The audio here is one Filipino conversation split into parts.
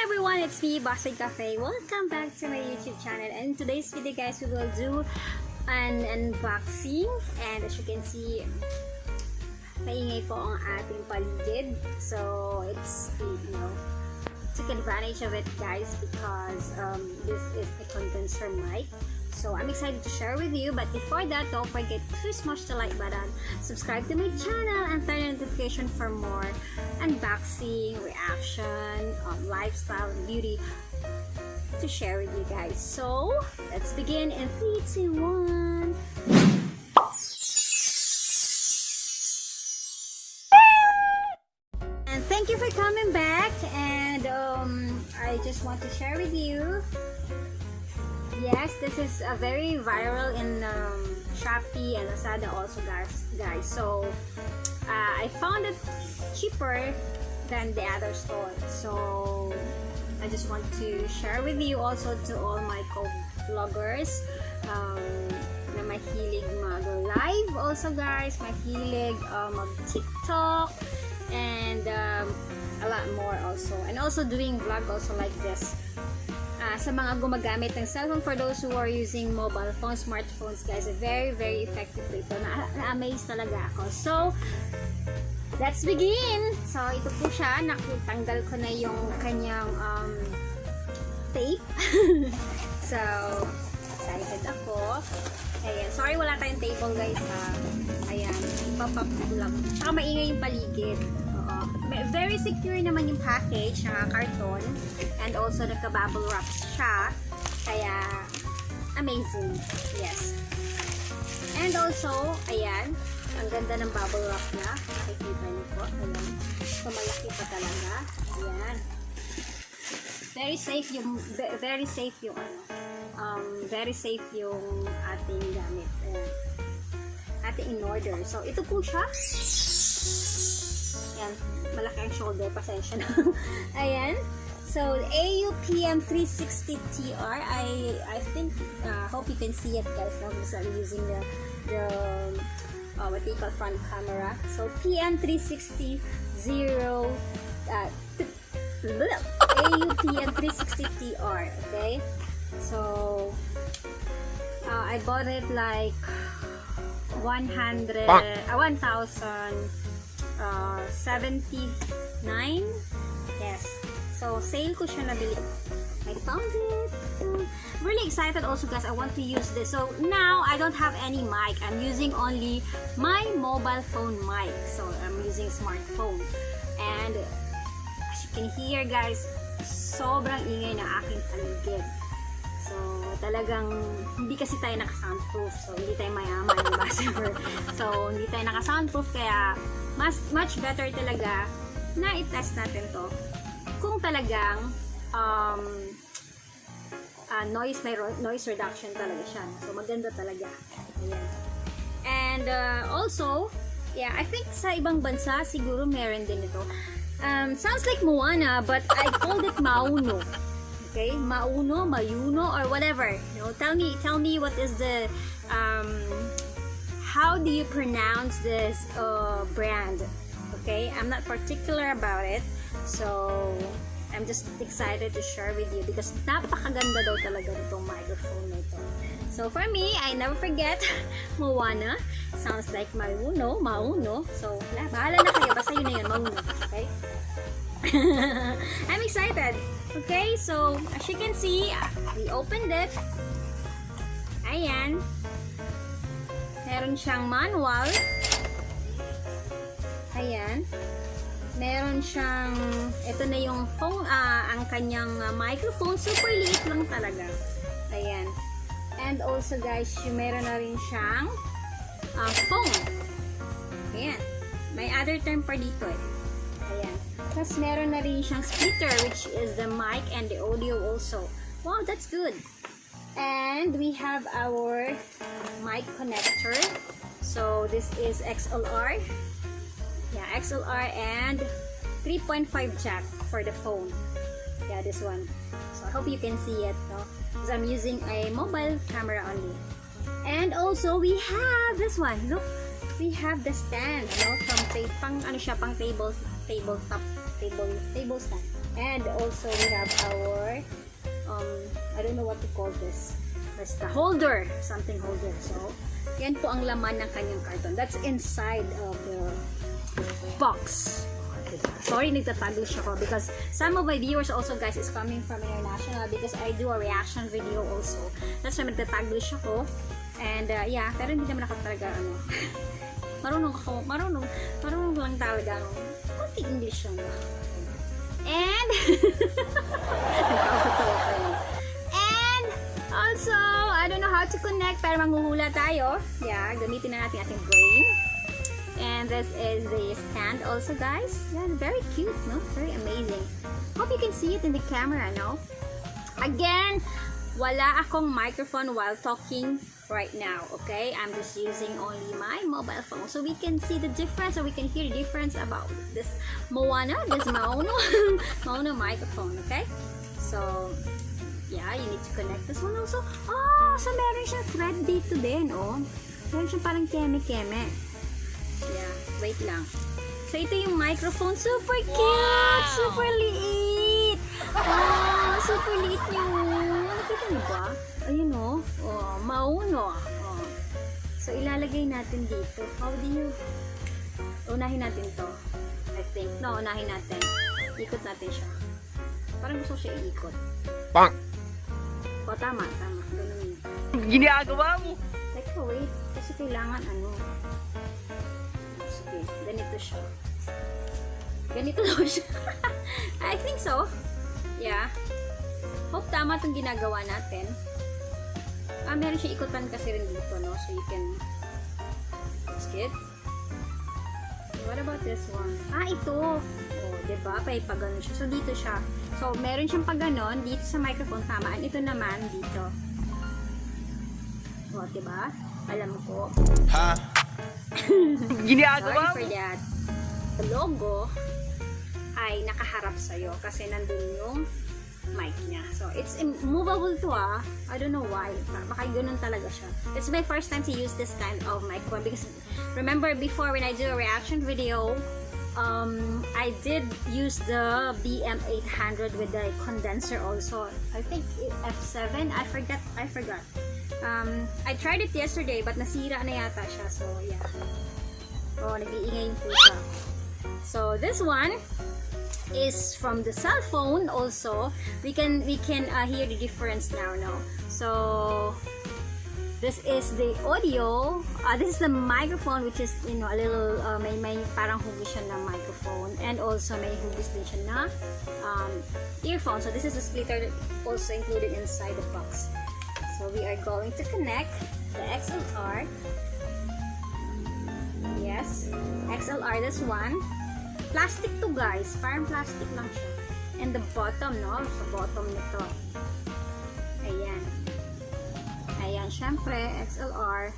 everyone, it's me, Bossbabe Cafe. Welcome back to my YouTube channel. And in today's video, guys, we will do an unboxing. And as you can see, maingay po ang ating paligid. So it's, took advantage of it, guys, because this is a condenser mic. So I'm excited to share with you, but before that, don't forget to smash the like button, subscribe to my channel, and turn on notification for more unboxing, reaction, lifestyle, and beauty to share with you guys. So let's begin in 3, 2, 1. And thank you for coming back, and I just want to share with you. Yes, this is very viral in Shopee and Lazada also, guys. So I found it cheaper than the other store. So I just want to share with you also to all my co-vloggers na mahilig mag-live also, guys. Mahilig mag-TikTok and a lot more also. And also doing vlog also like this. Sa mga gumagamit ng cellphone, for those who are using mobile phones, smartphones, guys, very, very effective ito. Na-amaze talaga ako. So, let's begin! So, ito po siya. Nakutanggal ko na yung kanyang tape. So, excited ako. Ayan. Sorry, wala tayong table, guys. Ayan. Ipapap ko lang. Saka maingay yung paligid. Very secure naman yung package, naka-karton, and also nagka-bubble wrap siya, kaya amazing. Yes. And also, ayan, ang ganda ng bubble wrap niya. Nakikita niyo po. Ayan. So, malaki pa talaga. Ayan. Very safe yung very safe yung ating gamit. Ayan. Ating in order. So, ito po siya. Ayan, malaki ang shoulder, pasensya na. Ayan. So, AUPM 360TR. I think, hope you can see it, guys, now because I'm using the what they call front camera. So, PM360 AUPM 360TR. Okay. So, I bought it like 1,079. Yes. So, sale ko siya nabili. I found it. Really excited also, guys. I want to use this. So, now, I don't have any mic. I'm using only my mobile phone mic. So, I'm using smartphone. And, as you can hear, guys, sobrang ingay na aking paligid. So, talagang, hindi kasi tayo naka-soundproof. So, hindi tayo mayaman, diba? So, hindi tayo naka-soundproof, kaya, much better talaga na i-test natin to kung talagang noise reduction talaga siya. So, maganda talaga. Ayan. And, also, yeah, I think sa ibang bansa, siguro meron din ito. Sounds like Moana, but I called it Maono. Okay, Maono, Mayuno, or whatever. You know, tell me what is the how do you pronounce this brand? Okay, I'm not particular about it, so I'm just excited to share with you because napakaganda daw talaga nitong microphone na ito. So for me, I never forget Moana. Sounds like Mayuno, Maono. So bahala na kayo, basta yun na yun, Maono. Okay. I'm excited. Okay, so as you can see, we opened it. Ayan. Meron siyang manual. Ayan. Meron siyang, ito na yung phone, ang kanyang microphone. Super liit lang talaga. Ayan. And also, guys, meron na rin siyang phone. Ayan. May other term pa dito eh. Ayan. Tapos meron na rin siyang speaker, which is the mic and the audio also. Wow, that's good. And we have our mic connector. So this is XLR. Yeah, XLR and 3.5 jack for the phone. Yeah, this one. So I hope you can see it, no? Because I'm using a mobile camera only. And also we have this one. Look, we have the stand, no? From pang ano siya, pang table stand. And also we have our I don't know what to call this. Basta holder, something holder. So, yan po ang laman ng kanyang karton. That's inside of the box. Sorry, nagtataglish ako because some of my viewers also, guys, is coming from international because I do a reaction video also. That's why nagtataglish ako. And yeah, pero hindi naman ako talaga marunong lang talaga konti English lang. And and also, I don't know how to connect pero manghuhula tayo. Yeah, gamitin na natin ating brain. And this is the stand also, guys. Yeah, very cute, no? Very amazing. Hope you can see it in the camera, no? Again, wala akong microphone while talking right now, okay? I'm just using only my mobile phone. So we can see the difference, or we can hear the difference about this Maono Maono microphone, okay? So, yeah, you need to connect this one also. Oh, so meron siyang thread dito din, oh. Meron siyang parang keme-keme. Yeah, wait lang. So, ito yung microphone. Super cute! Wow! Super liit! Oh, super liit yun. Nakita niyo ba? Ayun o. Oh, Maono. Oh. So, ilalagay natin dito. How do you... Unahin natin to. I think. No, unahin natin. Ikot natin siya. Parang gusto siya iikot. Pang! O, tama. Ganun yun. Ginagawa mo! Teka, wait. Kasi kailangan ano... Ganito siya. Ganito daw siya. I think so. Yeah. Hope tama itong ginagawa natin. Meron siya ikutan kasi rin dito, no? So you can... That's good. What about this one? Ito. Oh, diba? Paganon siya. So dito siya. So meron siyang paganon dito sa microphone. Tamaan. Ito naman dito. Oh, diba? Alam ko. Ha? Ginagawa Sorry for that. The logo ay nakaharap sa'yo kasi nandun yung mic niya. So, it's movable to I don't know why. Baka ganun talaga siya. It's my first time to use this kind of microphone because remember before when I do a reaction video, I did use the BM800 with the condenser also. I think F7. I forgot. I tried it yesterday but nasira na yata siya. So, yeah. Oh, nag-iingay yung pusa. So, this one is from the cell phone also. We can hear the difference now, no? So, this is the audio. This is the microphone which is, you know, a little, may parang hugis siya na microphone. And also, may hugis din siya na earphone. So, this is a splitter also included inside the box. So, we are going to connect the XLR. Yes, XLR, this one. Plastic to, guys. Parang plastic lang siya. And the bottom, no? Sa bottom nito. Ayan. Ayan, syempre, XLR.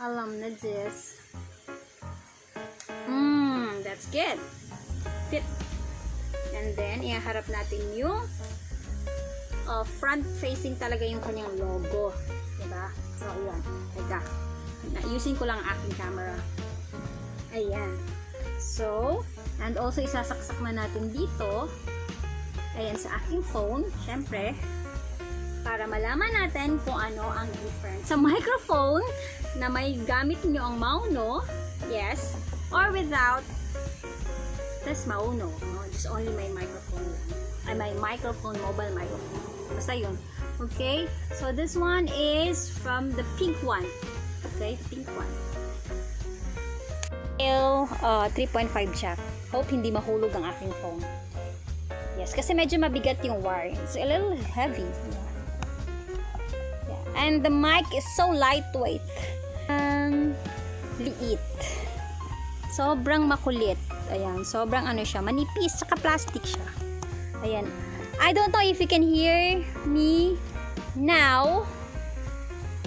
Alam na this. That's good. Fit. And then, iharap natin yung front-facing talaga yung kanyang logo. Diba? So, ayan. Teka. Using ko lang ang aking camera. Ayan. So, and also isasaksak na natin dito. Ayan, sa aking phone. Syempre, para malaman natin kung ano ang difference. Sa microphone, na may gamit nyo ang Maono, yes, or without, that's Maono. No? Just only my microphone lang. My microphone, mobile microphone. Basta yun. Okay? So, this one is from the pink one. Okay? Pink one. 3.5 jack. Hope hindi mahulog ang aking phone. Yes, kasi medyo mabigat yung wire. It's a little heavy. Yeah. And the mic is so lightweight. Liit. Sobrang makulit. Ayan, sobrang ano siya, manipis, saka plastic siya. Ayan. I don't know if you can hear me now.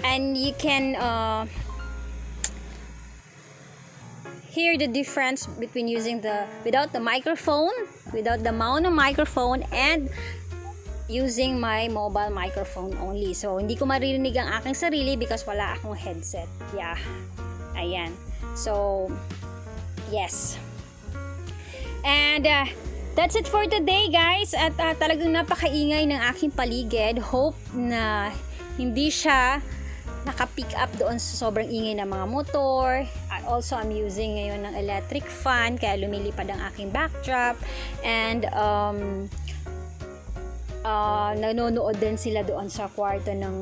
And you can hear the difference between using without the microphone, without the Maono microphone, and using my mobile microphone only. So, hindi ko maririnig ang aking sarili because wala akong headset. Yeah. Ayan. So, yes. And That's it for today, guys. At talagang napakaingay ng aking paligid. Hope na hindi siya naka-pick up doon sa sobrang ingay ng mga motor. Also, I'm using ngayon ng electric fan kaya lumilipad ang aking backdrop. And nanonood din sila doon sa kwarto ng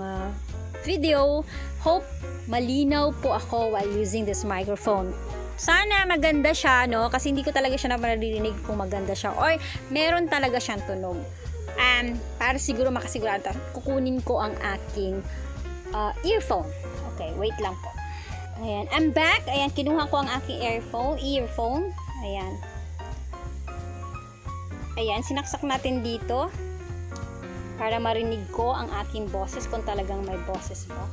video. Hope malinaw po ako while using this microphone. Sana maganda siya, no? Kasi hindi ko talaga siya naririnig kung maganda siya. Or meron talaga siyang tunog. Para siguro makasigurado, kukunin ko ang aking earphone. Okay, wait lang po. Ayan, I'm back. Ayan, kinuha ko ang aking earphone. Ayan. Ayan, sinaksak natin dito para marinig ko ang aking boses kung talagang may boses mo.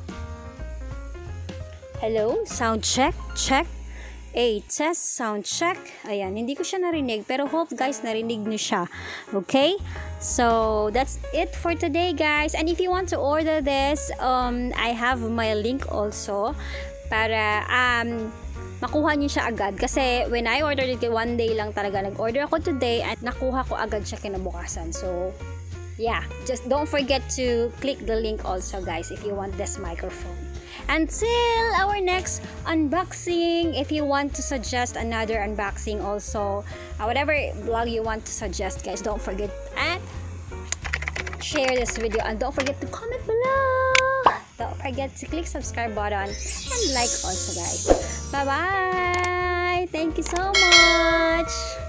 Hello, sound check, check. Test, sound check. Ayan, hindi ko siya narinig, pero hope guys narinig niyo siya. Okay? So, that's it for today, guys. And if you want to order this, I have my link also para makuha niyo siya agad. Kasi when I ordered it, one day lang talaga nag-order ako today at nakuha ko agad siya kinabukasan. So, yeah, just don't forget to click the link also, guys, if you want this microphone. Until our next unboxing, if you want to suggest another unboxing also, whatever vlog you want to suggest, guys, don't forget and share this video and don't forget to comment below. Don't forget to click subscribe button and like also, guys. Bye bye. Thank you so much.